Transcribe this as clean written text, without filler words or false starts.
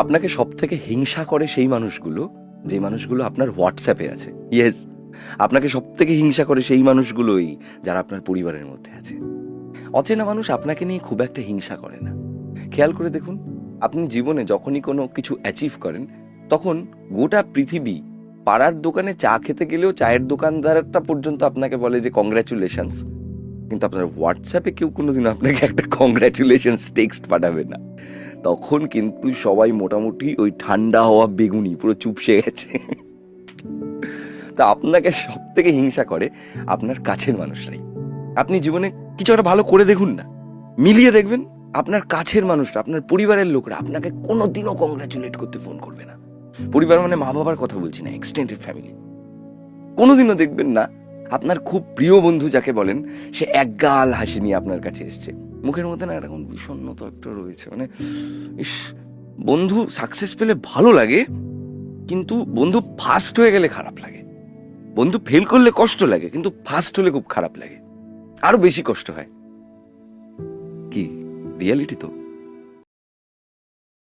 আপনাকে সব থেকে হিংসা করে সেই মানুষগুলো, যে মানুষগুলো আপনার হোয়াটসঅ্যাপে আছে। ইয়েস, আপনাকে সব থেকে হিংসা করে সেই মানুষগুলোই যারা আপনার পরিবারের মধ্যে আছে। অচেনা মানুষ আপনাকে নিয়ে খুব একটা হিংসা করে না। খেয়াল করে দেখুন, আপনি জীবনে যখনই কোনো কিছু অ্যাচিভ করেন, তখন গোটা পৃথিবী পাড়ার দোকানে চা খেতে গেলেও চায়ের দোকানদারটা পর্যন্ত আপনাকে বলে যে কংগ্রাচুলেশনস। কিন্তু আপনার হোয়াটসঅ্যাপে কেউ কোনোদিন আপনাকে একটা কংগ্রাচুলেশনস টেক্সট পাঠাবে না। তখন কিন্তু সবাই মোটামুটি ওই ঠান্ডা হওয়া বেগুনি পুরো চুপসে গেছে। তা আপনাকে সব থেকে হিংসা করে আপনার কাছের মানুষরাই। আপনি জীবনে কিছু একটা ভালো করে দেখুন না, মিলিয়ে দেখবেন আপনার কাছের মানুষরা, আপনার পরিবারের লোকরা আপনাকে কোনোদিনও কংগ্রাচুলেট করতে ফোন করবে না। পরিবার মানে মা বাবার কথা বলছি না, এক্সটেন্ডেড ফ্যামিলি। কোনোদিনও দেখবেন না আপনার খুব প্রিয় বন্ধু যাকে বলেন, সে একগাল হাসি নিয়ে আপনার কাছে এসছে। মুখের মধ্যে না এরকম বিষণ্ণতা একটা রয়েছে, মানে ইস, বন্ধু সাকসেস পেলে ভালো লাগে, কিন্তু বন্ধু ফার্স্ট হয়ে গেলে খারাপ লাগে। বন্ধু ফেল করলে কষ্ট লাগে, কিন্তু ফার্স্ট হলে খুব খারাপ লাগে, আরো বেশি কষ্ট হয়। কি রিয়ালিটি তো।